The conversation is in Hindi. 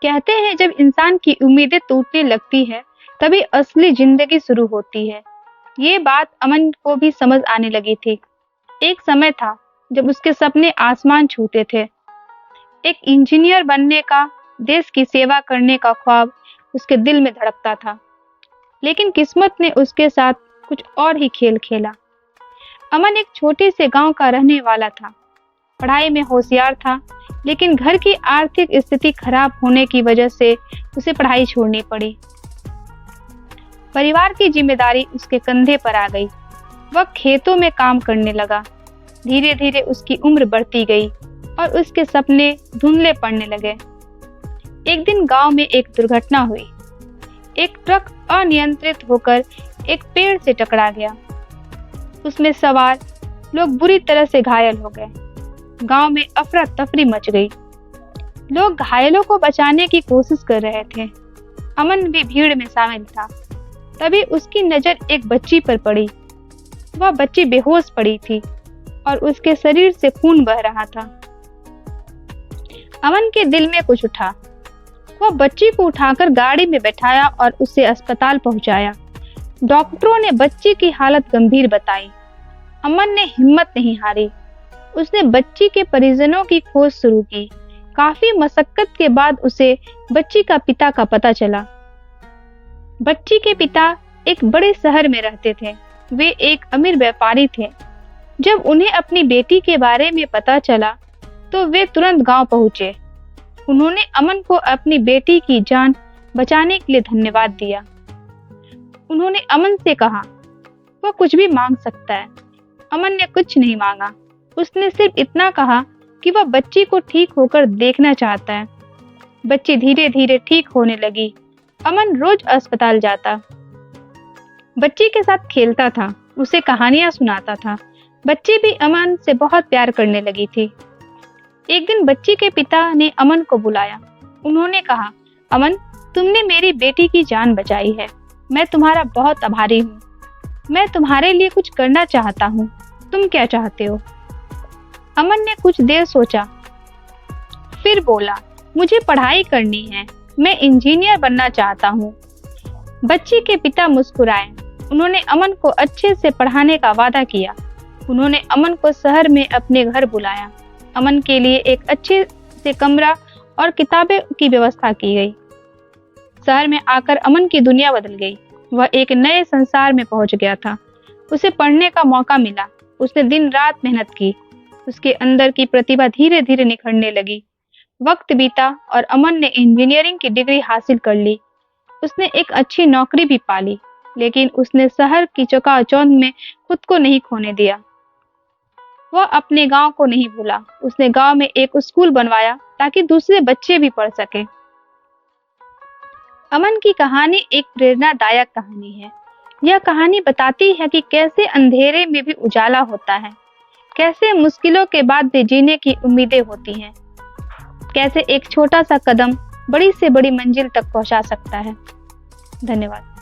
कहते हैं जब इंसान की उम्मीदें टूटने लगती है तभी असली जिंदगी शुरू होती है। ये बात अमन को भी समझ आने लगी थी। एक समय था जब उसके सपने आसमान छूते थे। एक इंजीनियर बनने का, देश की सेवा करने का ख्वाब उसके दिल में धड़कता था। लेकिन किस्मत ने उसके साथ कुछ और ही खेल खेला। अमन एक छोटे से गांव का रहने वाला था। पढ़ाई में होशियार था, लेकिन घर की आर्थिक स्थिति खराब होने की वजह से उसे पढ़ाई छोड़नी पड़ी। परिवार की जिम्मेदारी उसके कंधे पर आ गई। वह खेतों में काम करने लगा। धीरे धीरे उसकी उम्र बढ़ती गई और उसके सपने धुंधले पड़ने लगे। एक दिन गांव में एक दुर्घटना हुई। एक ट्रक अनियंत्रित होकर एक पेड़ से टकरा गया। उसमें सवार लोग बुरी तरह से घायल हो गए। गांव में अफरा तफरी मच गई। लोग घायलों को बचाने की कोशिश कर रहे थे। अमन भी भीड़ में शामिल था। तभी उसकी नजर एक बच्ची पर पड़ी। वह बच्ची बेहोश पड़ी थी और उसके शरीर से खून बह रहा था। अमन के दिल में कुछ उठा। वह बच्ची को उठाकर गाड़ी में बैठाया और उसे अस्पताल पहुंचाया। डॉक्टरों ने बच्ची की हालत गंभीर बताई। अमन ने हिम्मत नहीं हारी। उसने बच्ची के परिजनों की खोज शुरू की। काफी मशक्कत के बाद उसे बच्ची का पिता का पता चला। बच्ची के पिता एक बड़े शहर में रहते थे। वे एक अमीर व्यापारी थे। जब उन्हें अपनी बेटी के बारे में पता चला तो वे तुरंत गांव पहुंचे। उन्होंने अमन को अपनी बेटी की जान बचाने के लिए धन्यवाद दिया। उन्होंने अमन से कहा वह कुछ भी मांग सकता है। अमन ने कुछ नहीं मांगा। उसने सिर्फ इतना कहा कि वह बच्ची को ठीक होकर देखना चाहता है। बच्ची धीरे धीरे ठीक होने लगी। अमन रोज अस्पताल जाता, बच्ची के साथ खेलता था, उसे कहानियां सुनाता था। बच्ची भी अमन से बहुत प्यार करने लगी थी। एक दिन बच्ची के पिता ने अमन को बुलाया। उन्होंने कहा, अमन, तुमने मेरी बेटी की जान बचाई है। मैं तुम्हारा बहुत आभारी हूँ। मैं तुम्हारे लिए कुछ करना चाहता हूँ। तुम क्या चाहते हो? अमन ने कुछ देर सोचा, फिर बोला, मुझे पढ़ाई करनी है। मैं इंजीनियर बनना चाहता हूँ। बच्ची के पिता मुस्कुराए। उन्होंने अमन को अच्छे से पढ़ाने का वादा किया। उन्होंने अमन को शहर में अपने घर बुलाया। अमन के लिए एक अच्छे से कमरा और किताबें की व्यवस्था की गई। शहर में आकर अमन की दुनिया बदल गई। वह एक नए संसार में पहुंच गया था। उसे पढ़ने का मौका मिला। उसने दिन रात मेहनत की। उसके अंदर की प्रतिभा धीरे धीरे निखरने लगी। वक्त बीता और अमन ने इंजीनियरिंग की डिग्री हासिल कर ली। उसने एक अच्छी नौकरी भी पा ली, लेकिन उसने शहर की चकाचौंध में खुद को नहीं खोने दिया। वह अपने गांव को नहीं भूला। उसने गांव में एक स्कूल बनवाया ताकि दूसरे बच्चे भी पढ़ सके। अमन की कहानी एक प्रेरणादायक कहानी है। यह कहानी बताती है कि कैसे अंधेरे में भी उजाला होता है, कैसे मुश्किलों के बाद भी जीने की उम्मीदें होती हैं, कैसे एक छोटा सा कदम बड़ी से बड़ी मंजिल तक पहुंचा सकता है। धन्यवाद।